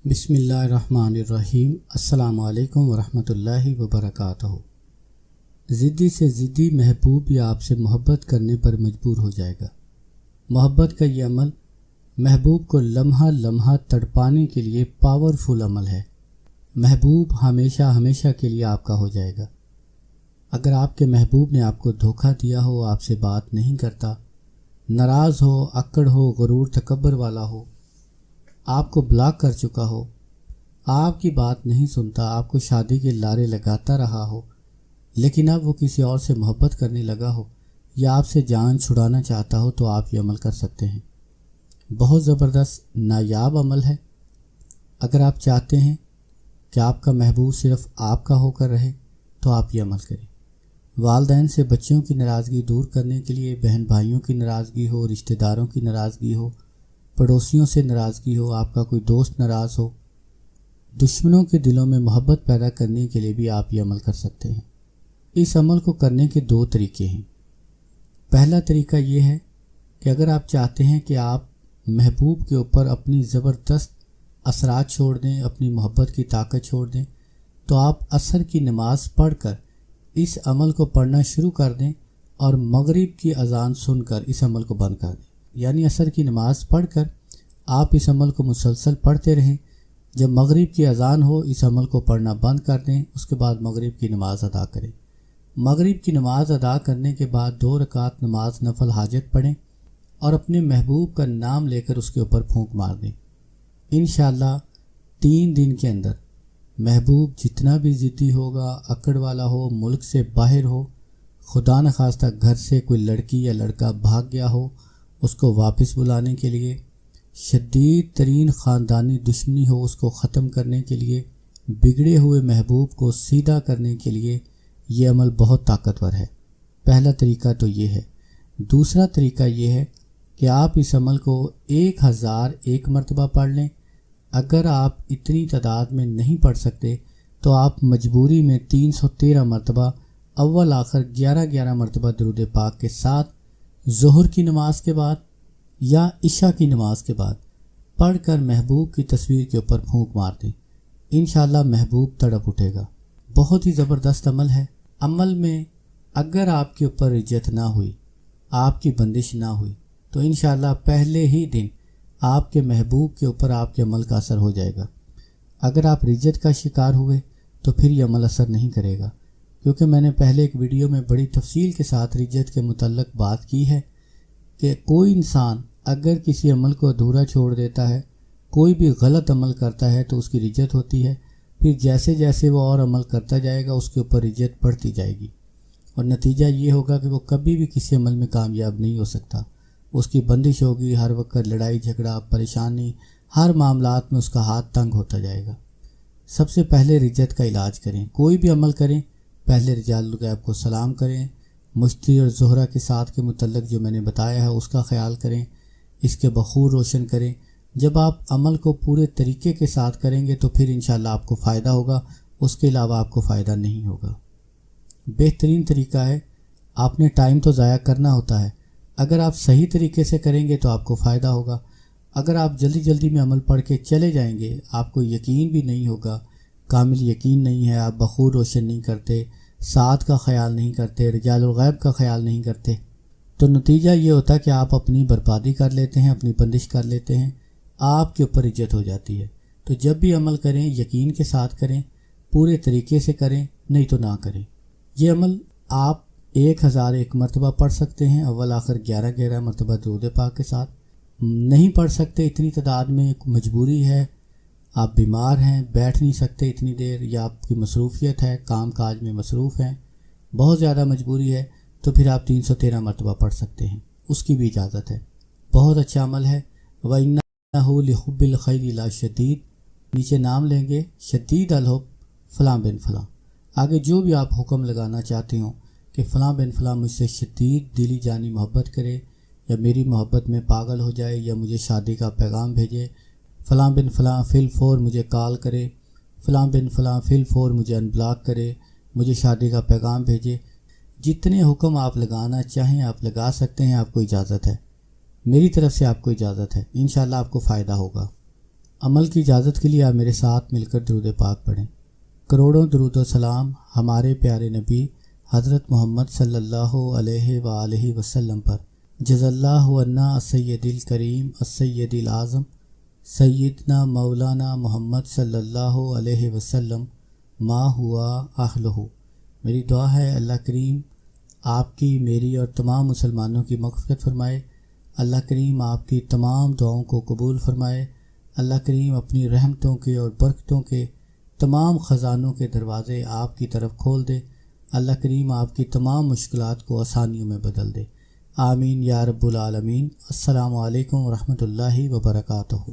بسم اللہ الرحمن الرحیم۔ السلام علیکم ورحمۃ اللہ وبرکاتہ۔ ضدی سے ضدی محبوب بھی آپ سے محبت کرنے پر مجبور ہو جائے گا۔ محبت کا یہ عمل محبوب کو لمحہ لمحہ تڑپانے کے لیے پاورفل عمل ہے۔ محبوب ہمیشہ کے لیے آپ کا ہو جائے گا۔ اگر آپ کے محبوب نے آپ کو دھوکہ دیا ہو، آپ سے بات نہیں کرتا، ناراض ہو، اکڑ ہو، غرور تکبر والا ہو، آپ کو بلاک کر چکا ہو، آپ کی بات نہیں سنتا، آپ کو شادی کے لارے لگاتا رہا ہو، لیکن اب وہ کسی اور سے محبت کرنے لگا ہو یا آپ سے جان چھڑانا چاہتا ہو، تو آپ یہ عمل کر سکتے ہیں۔ بہت زبردست نایاب عمل ہے۔ اگر آپ چاہتے ہیں کہ آپ کا محبوب صرف آپ کا ہو کر رہے تو آپ یہ عمل کریں۔ والدین سے بچوں کی ناراضگی دور کرنے کے لیے، بہن بھائیوں کی ناراضگی ہو، رشتہ داروں کی ناراضگی ہو، پڑوسیوں سے ناراضگی ہو، آپ کا کوئی دوست ناراض ہو، دشمنوں کے دلوں میں محبت پیدا کرنے کے لیے بھی آپ یہ عمل کر سکتے ہیں۔ اس عمل کو کرنے کے دو طریقے ہیں۔ پہلا طریقہ یہ ہے کہ اگر آپ چاہتے ہیں کہ آپ محبوب کے اوپر اپنی زبردست اثرات چھوڑ دیں، اپنی محبت کی طاقت چھوڑ دیں، تو آپ عصر کی نماز پڑھ کر اس عمل کو پڑھنا شروع کر دیں اور مغرب کی اذان سن کر اس عمل کو بند کر دیں۔ یعنی عصر کی نماز پڑھ کر آپ اس عمل کو مسلسل پڑھتے رہیں۔ جب مغرب کی اذان ہو، اس عمل کو پڑھنا بند کر دیں، اس کے بعد مغرب کی نماز ادا کریں۔ مغرب کی نماز ادا کرنے کے بعد 2 رکعت نماز نفل حاجت پڑھیں اور اپنے محبوب کا نام لے کر اس کے اوپر پھونک مار دیں۔ انشاءاللہ 3 دن کے اندر محبوب جتنا بھی ضدی ہوگا، اکڑ والا ہو، ملک سے باہر ہو، خدا نخواستہ گھر سے کوئی لڑکی یا لڑکا بھاگ گیا ہو، اس کو واپس بلانے کے لیے، شدید ترین خاندانی دشمنی ہو، اس کو ختم کرنے کے لیے، بگڑے ہوئے محبوب کو سیدھا کرنے کے لیے یہ عمل بہت طاقتور ہے۔ پہلا طریقہ تو یہ ہے۔ دوسرا طریقہ یہ ہے کہ آپ اس عمل کو 1001 مرتبہ پڑھ لیں۔ اگر آپ اتنی تعداد میں نہیں پڑھ سکتے تو آپ مجبوری میں 313 مرتبہ اول آخر 11 مرتبہ درود پاک کے ساتھ ظہر کی نماز کے بعد یا عشاء کی نماز کے بعد پڑھ کر محبوب کی تصویر کے اوپر پھونک مار دیں۔ انشاءاللہ محبوب تڑپ اٹھے گا۔ بہت ہی زبردست عمل ہے۔ عمل میں اگر آپ کے اوپر رجت نہ ہوئی، آپ کی بندش نہ ہوئی، تو انشاءاللہ پہلے ہی دن آپ کے محبوب کے اوپر آپ کے عمل کا اثر ہو جائے گا۔ اگر آپ رجت کا شکار ہوئے تو پھر یہ عمل اثر نہیں کرے گا، کیونکہ میں نے پہلے ایک ویڈیو میں بڑی تفصیل کے ساتھ رجت کے متعلق بات کی ہے کہ کوئی انسان اگر کسی عمل کو ادھورا چھوڑ دیتا ہے، کوئی بھی غلط عمل کرتا ہے تو اس کی رجت ہوتی ہے، پھر جیسے جیسے وہ اور عمل کرتا جائے گا اس کے اوپر رجت بڑھتی جائے گی، اور نتیجہ یہ ہوگا کہ وہ کبھی بھی کسی عمل میں کامیاب نہیں ہو سکتا۔ اس کی بندش ہوگی، ہر وقت لڑائی جھگڑا پریشانی، ہر معاملات میں اس کا ہاتھ تنگ ہوتا جائے گا۔ سب سے پہلے رجت کا علاج کریں۔ کوئی بھی عمل کریں، پہلے رجال الغیب کو سلام کریں، مشتری اور زہرہ کے ساتھ کے متعلق جو میں نے بتایا ہے اس کا خیال کریں، اس کے بخور روشن کریں۔ جب آپ عمل کو پورے طریقے کے ساتھ کریں گے تو پھر انشاءاللہ آپ کو فائدہ ہوگا، اس کے علاوہ آپ کو فائدہ نہیں ہوگا۔ بہترین طریقہ ہے، آپ نے ٹائم تو ضائع کرنا ہوتا ہے، اگر آپ صحیح طریقے سے کریں گے تو آپ کو فائدہ ہوگا۔ اگر آپ جلدی میں عمل پڑھ کے چلے جائیں گے، آپ کو یقین بھی نہیں ہوگا، کامل یقین نہیں ہے، آپ بخور روشن نہیں کرتے، ساتھ کا خیال نہیں کرتے، رجال الغیب کا خیال نہیں کرتے، تو نتیجہ یہ ہوتا ہے کہ آپ اپنی بربادی کر لیتے ہیں، اپنی بندش کر لیتے ہیں، آپ کے اوپر عزت ہو جاتی ہے۔ تو جب بھی عمل کریں یقین کے ساتھ کریں، پورے طریقے سے کریں، نہیں تو نہ کریں۔ یہ عمل آپ 1001 مرتبہ پڑھ سکتے ہیں، اول آخر 11 مرتبہ درود پاک کے ساتھ۔ نہیں پڑھ سکتے اتنی تعداد میں، مجبوری ہے، آپ بیمار ہیں، بیٹھ نہیں سکتے اتنی دیر، یا آپ کی مصروفیت ہے، کام کاج میں مصروف ہیں، بہت زیادہ مجبوری ہے، تو پھر آپ 313 مرتبہ پڑھ سکتے ہیں، اس کی بھی اجازت ہے۔ بہت اچھا عمل ہے۔ وَإِنَّهُ لِحُبِّ الْخَيْرِ لَشَدِيدٌ، نیچے نام لیں گے، شدید الحب فلاں بن فلاں، آگے جو بھی آپ حکم لگانا چاہتے ہوں کہ فلاں بن فلاں مجھ سے شدید دلی جانی محبت کرے، یا میری محبت میں پاگل ہو جائے، یا مجھے شادی کا پیغام بھیجے، فلاں بن فلاں فی الفور مجھے کال کرے، فلاں بن فلاں فی الفور مجھے ان بلاک کرے، مجھے شادی کا پیغام بھیجے، جتنے حکم آپ لگانا چاہیں آپ لگا سکتے ہیں، آپ کو اجازت ہے، میری طرف سے آپ کو اجازت ہے، انشاءاللہ آپ کو فائدہ ہوگا۔ عمل کی اجازت کے لیے آپ میرے ساتھ مل کر درود پاک پڑھیں۔ کروڑوں درود و سلام ہمارے پیارے نبی حضرت محمد صلی اللہ علیہ وآلہ وسلم پر۔ جزا اللہ عنا السید الکریم السید الاعظم سیدنا مولانا محمد صلی اللہ علیہ وسلم ما ہوا اہلہ۔ میری دعا ہے اللہ کریم آپ کی، میری اور تمام مسلمانوں کی مغفرت فرمائے۔ اللہ کریم آپ کی تمام دعاؤں کو قبول فرمائے۔ اللہ کریم اپنی رحمتوں کے اور برکتوں کے تمام خزانوں کے دروازے آپ کی طرف کھول دے۔ اللہ کریم آپ کی تمام مشکلات کو آسانیوں میں بدل دے۔ آمین یا رب العالمین۔ السلام علیکم ورحمۃ اللہ وبرکاتہ۔